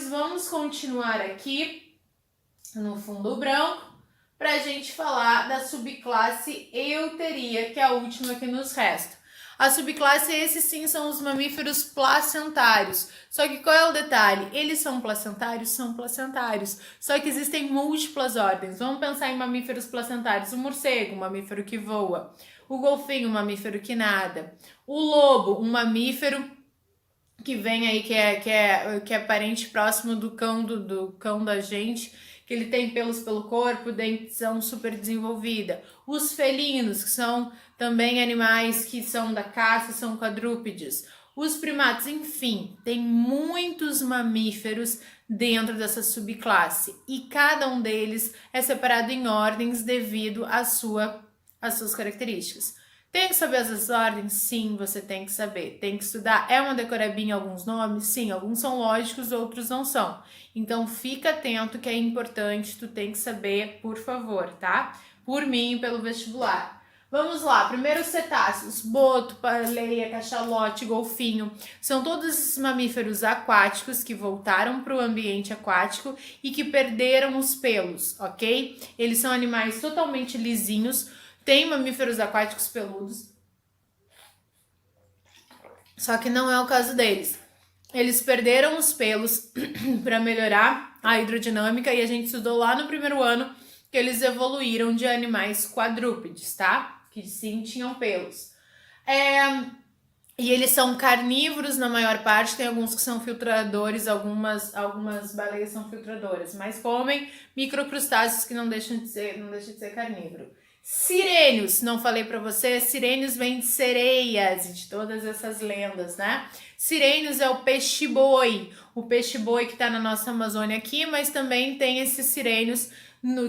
vamos continuar aqui no fundo branco para a gente falar da subclasse Euteria, que é a última que nos resta. A subclasse, esses sim, são os mamíferos placentários. Só que qual é o detalhe? Eles são placentários? São placentários. Só que existem múltiplas ordens. Vamos pensar em mamíferos placentários. O morcego, um mamífero que voa. O golfinho, um mamífero que nada. O lobo, um mamífero que vem aí, que é parente próximo do cão da gente, que ele tem pelos pelo corpo, dentição super desenvolvida. Os felinos, que são também animais que são da caça, são quadrúpedes. Os primatas, enfim, tem muitos mamíferos dentro dessa subclasse e cada um deles é separado em ordens devido às suas características. Tem que saber as ordens? Sim, você tem que saber. Tem que estudar. É uma decorebinha alguns nomes? Sim, alguns são lógicos, outros não são. Então, fica atento que é importante, tu tem que saber, por favor, tá? Por mim e pelo vestibular. Vamos lá, primeiro os cetáceos, boto, baleia, cachalote, golfinho, são todos esses mamíferos aquáticos que voltaram para o ambiente aquático e que perderam os pelos, ok? Eles são animais totalmente lisinhos. Tem mamíferos aquáticos peludos, só que não é o caso deles. Eles perderam os pelos para melhorar a hidrodinâmica e a gente estudou lá no primeiro ano que eles evoluíram de animais quadrúpedes, tá? Que sim tinham pelos. E eles são carnívoros na maior parte, tem alguns que são filtradores, algumas baleias são filtradoras, mas comem microcrustáceos que não deixam de ser carnívoro. Sirênios, não falei para você, sirênios vem de sereias e de todas essas lendas, né? Sirênios é o peixe-boi que tá na nossa Amazônia aqui, mas também tem esses sirênios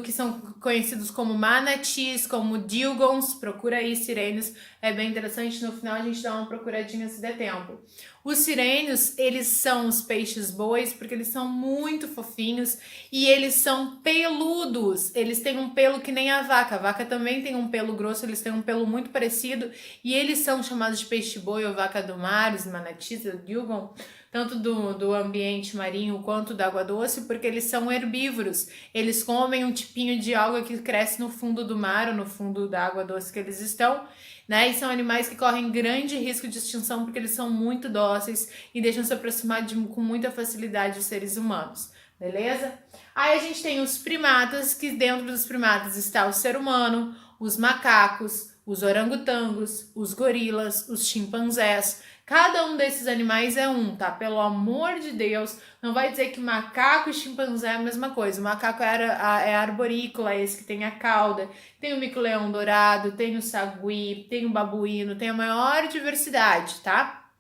que são conhecidos como manatis, como dilgons. Procura aí sirênios, é bem interessante, no final a gente dá uma procuradinha se der tempo. Os sirênios, eles são os peixes-bois porque eles são muito fofinhos e eles são peludos, eles têm um pelo que nem a vaca também tem um pelo grosso, eles têm um pelo muito parecido e eles são chamados de peixe-boi ou vaca do mar, os manatis, o dilgon, tanto do ambiente marinho quanto da água doce, porque eles são herbívoros, eles comem um tipinho de alga que cresce no fundo do mar ou no fundo da água doce que eles estão, né? E são animais que correm grande risco de extinção porque eles são muito dóceis e deixam se aproximar com muita facilidade dos seres humanos, beleza? Aí a gente tem os primatas, que dentro dos primatas está o ser humano, os macacos, os orangotangos, os gorilas, os chimpanzés. Cada um desses animais é um, tá? Pelo amor de Deus, não vai dizer que macaco e chimpanzé é a mesma coisa. O macaco é arborícola, esse que tem a cauda. Tem o mico-leão dourado, tem o sagui, tem o babuíno, tem a maior diversidade, tá?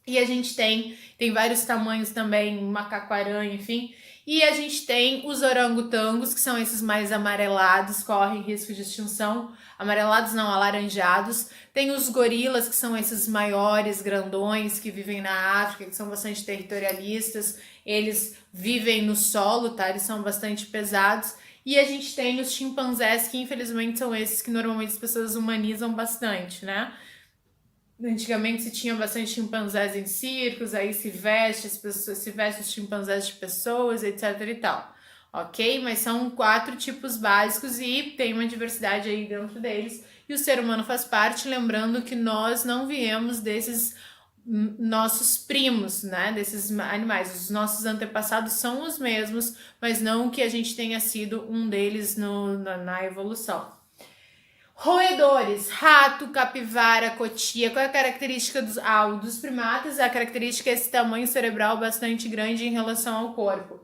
E a gente tem vários tamanhos também, macaco-aranha, enfim. E a gente tem os orangotangos, que são esses mais amarelados, correm risco de extinção. Amarelados não, alaranjados. Tem os gorilas, que são esses maiores, grandões, que vivem na África, que são bastante territorialistas. Eles vivem no solo, tá? Eles são bastante pesados. E a gente tem os chimpanzés, que infelizmente são esses que normalmente as pessoas humanizam bastante, né? Antigamente se tinha bastante chimpanzés em circos, aí se veste os chimpanzés de pessoas, etc e tal, ok? Mas são 4 tipos básicos e tem uma diversidade aí dentro deles. E o ser humano faz parte, lembrando que nós não viemos desses nossos primos, né? Desses animais. Os nossos antepassados são os mesmos, mas não que a gente tenha sido um deles na evolução. Roedores, rato, capivara, cotia. Qual é a característica dos primatas? A característica é esse tamanho cerebral bastante grande em relação ao corpo.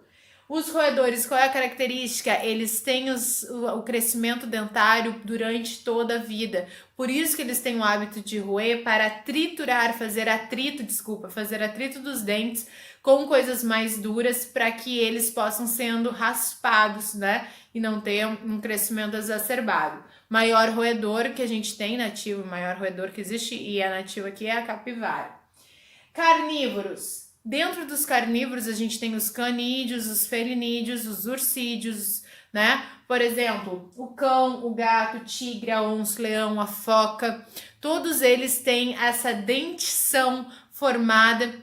Os roedores, qual é a característica? Eles têm o crescimento dentário durante toda a vida. Por isso que eles têm o hábito de roer para triturar, fazer atrito dos dentes com coisas mais duras para que eles possam sendo raspados, né? E não ter um crescimento exacerbado. Maior roedor que a gente tem nativo, maior roedor que existe e é nativo aqui é a capivara. Carnívoros. Dentro dos carnívoros a gente tem os canídeos, os felinídeos, os urcídeos, né? Por exemplo, o cão, o gato, o tigre, a onça, o leão, a foca. Todos eles têm essa dentição formada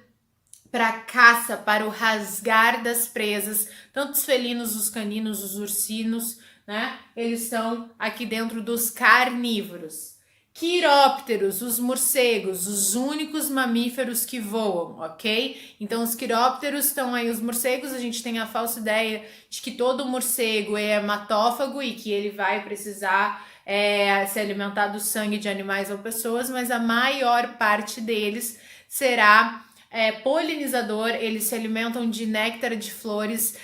para caça, para o rasgar das presas, tanto os felinos, os caninos, os ursinos, né? Eles estão aqui dentro dos carnívoros. Quirópteros, os morcegos, os únicos mamíferos que voam, ok? Então, os quirópteros estão aí, os morcegos, a gente tem a falsa ideia de que todo morcego é hematófago e que ele vai precisar se alimentar do sangue de animais ou pessoas, mas a maior parte deles será polinizador, eles se alimentam de néctar de flores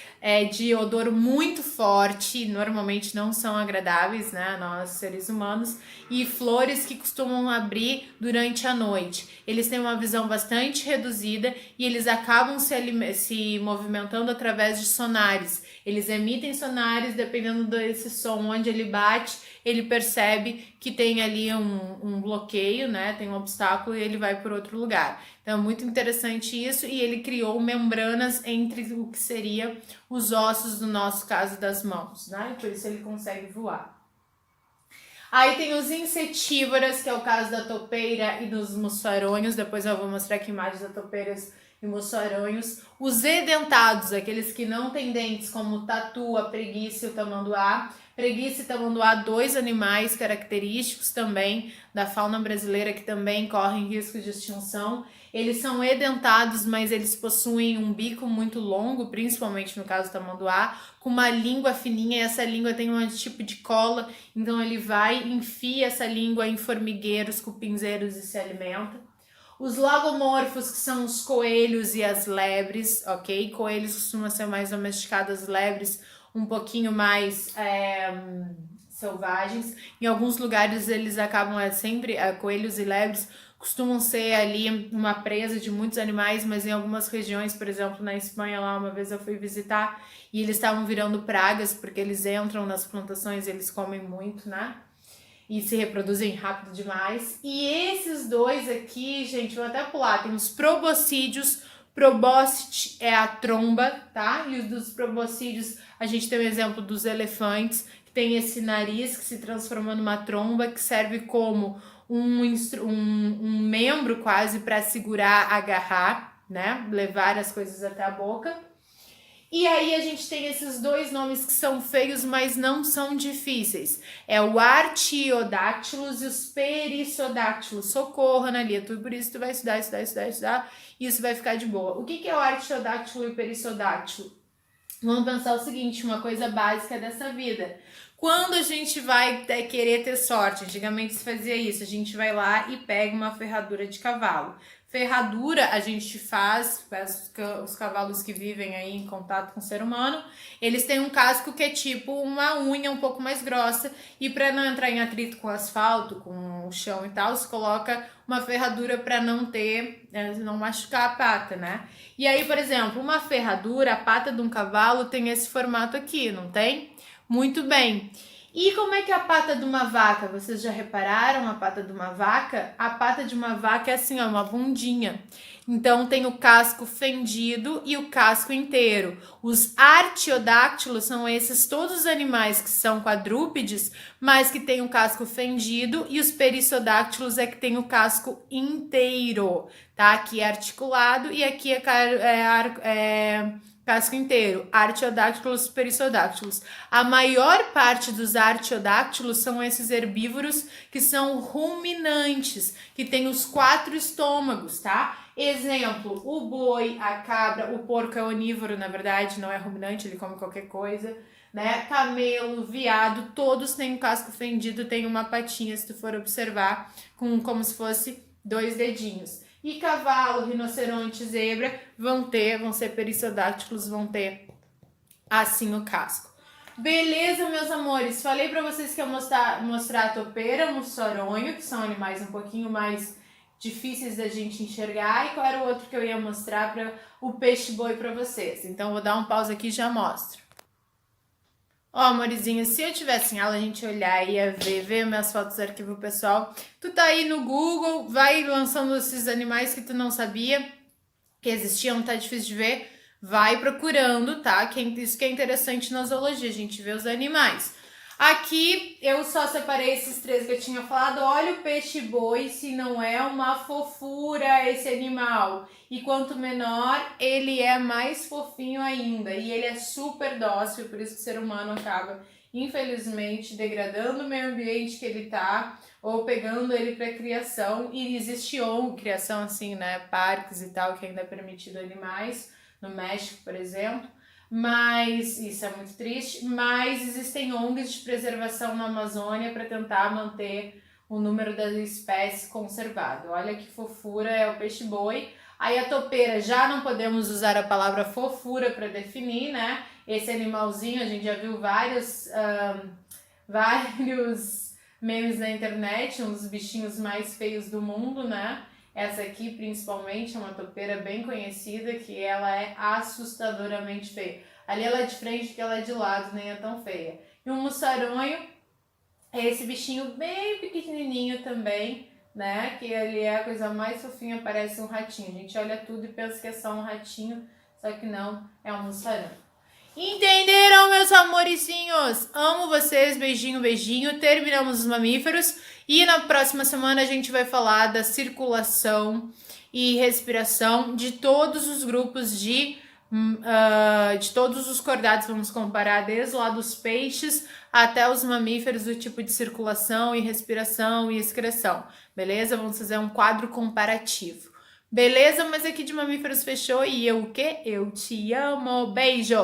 de odor muito forte, normalmente não são agradáveis, né, nós seres humanos, e flores que costumam abrir durante a noite. Eles têm uma visão bastante reduzida e eles acabam se movimentando através de sonares. Eles emitem sonares, dependendo desse som onde ele bate, ele percebe que tem ali um bloqueio, né? Tem um obstáculo e ele vai por outro lugar. Então é muito interessante isso, e ele criou membranas entre o que seria os ossos, no nosso caso das mãos, né? E por isso ele consegue voar. Aí tem os insetívoras, que é o caso da topeira e dos mussaronhos. Depois eu vou mostrar aqui imagens da topeiras e mussaronhos. Os edentados, aqueles que não têm dentes, como o tatu, a preguiça e o tamanduá. Preguiça e tamanduá, dois animais característicos também da fauna brasileira que também correm risco de extinção. Eles são edentados, mas eles possuem um bico muito longo, principalmente no caso do tamanduá, com uma língua fininha, e essa língua tem um tipo de cola, então ele vai, enfia essa língua em formigueiros, cupinzeiros e se alimenta. Os lagomorfos, que são os coelhos e as lebres, ok? Coelhos costumam ser mais domesticados, lebres um pouquinho mais selvagens. Em alguns lugares eles acabam sempre, coelhos e lebres costumam ser ali uma presa de muitos animais, mas em algumas regiões, por exemplo, na Espanha, lá uma vez eu fui visitar e eles estavam virando pragas, porque eles entram nas plantações e eles comem muito, né? E se reproduzem rápido demais. E esses dois aqui, gente, vou até pular, tem os proboscídeos. Probóscide é a tromba, tá? E os dos proboscídeos, a gente tem o exemplo dos elefantes, que tem esse nariz que se transforma numa tromba, que serve como um membro quase para segurar, agarrar, né? Levar as coisas até a boca. E aí a gente tem esses dois nomes que são feios, mas não são difíceis. É o Artiodactylus e os Perissodactylus. Socorro, Analia, tu por isso tu vai estudar, e isso vai ficar de boa. O que é o Artiodáctilo e o Perissodáctilo? Vamos pensar o seguinte, uma coisa básica dessa vida. Quando a gente vai querer ter sorte, antigamente se fazia isso, a gente vai lá e pega uma ferradura de cavalo. Ferradura a gente faz, os cavalos que vivem aí em contato com o ser humano, eles têm um casco que é tipo uma unha um pouco mais grossa, e para não entrar em atrito com o asfalto, com o chão e tal, se coloca uma ferradura para não machucar a pata, né? E aí, por exemplo, uma ferradura, a pata de um cavalo tem esse formato aqui, não tem? Muito bem. E como é que é a pata de uma vaca? Vocês já repararam a pata de uma vaca? A pata de uma vaca é assim, ó, uma bundinha. Então tem o casco fendido e o casco inteiro. Os artiodáctilos são esses todos os animais que são quadrúpedes, mas que tem o casco fendido, e os perissodáctilos é que tem o casco inteiro, tá? Aqui é articulado e aqui é casco inteiro. Artiodáctilos, perissodáctilos. A maior parte dos artiodáctilos são esses herbívoros que são ruminantes, que tem os 4 estômagos, tá? Exemplo, o boi, a cabra, o porco é onívoro, na verdade, não é ruminante, ele come qualquer coisa, né? Camelo, veado, todos têm um casco fendido, tem uma patinha, se tu for observar, como se fosse 2 dedinhos. E cavalo, rinoceronte, zebra vão ser perissodáctilos, vão ter assim o casco. Beleza, meus amores? Falei para vocês que eu mostrar a topeira, mussaronho, que são animais um pouquinho mais difíceis da gente enxergar. E qual era o outro que eu ia mostrar para o peixe-boi para vocês? Então, vou dar um pause aqui e já mostro. Ó, amorzinho, se eu tivesse em aula, a gente olhar e ia ver minhas fotos do arquivo pessoal. Tu tá aí no Google, vai lançando esses animais que tu não sabia que existiam, tá difícil de ver. Vai procurando, tá? Isso que é interessante na zoologia, a gente vê os animais. Aqui eu só separei esses três que eu tinha falado. Olha o peixe-boi, se não é uma fofura esse animal. E quanto menor, ele é mais fofinho ainda. E ele é super dócil, por isso que o ser humano acaba, infelizmente, degradando o meio ambiente que ele tá, ou pegando ele para criação. E existe ONG, criação assim, né, parques e tal, que ainda é permitido animais, no México, por exemplo. Mas isso é muito triste, mas existem ONGs de preservação na Amazônia para tentar manter o número das espécies conservado. Olha que fofura é o peixe-boi. Aí a topeira, já não podemos usar a palavra fofura para definir, né? Esse animalzinho, a gente já viu vários memes na internet, um dos bichinhos mais feios do mundo, né? Essa aqui, principalmente, é uma topeira bem conhecida, que ela é assustadoramente feia. Ali ela é de frente, que ela é de lado, nem é tão feia. E um mussaronho é esse bichinho bem pequenininho também, né? Que ele é a coisa mais fofinha, parece um ratinho. A gente olha tudo e pensa que é só um ratinho, só que não, é um mussaranho. Entenderam, meus amoricinhos? Amo vocês, beijinho, beijinho. Terminamos os mamíferos e na próxima semana a gente vai falar da circulação e respiração de todos os grupos de todos os cordados. Vamos comparar desde lá dos peixes até os mamíferos, do tipo de circulação e respiração e excreção, beleza? Vamos fazer um quadro comparativo. Beleza? Mas aqui de mamíferos fechou e eu o quê? Eu te amo. Beijo!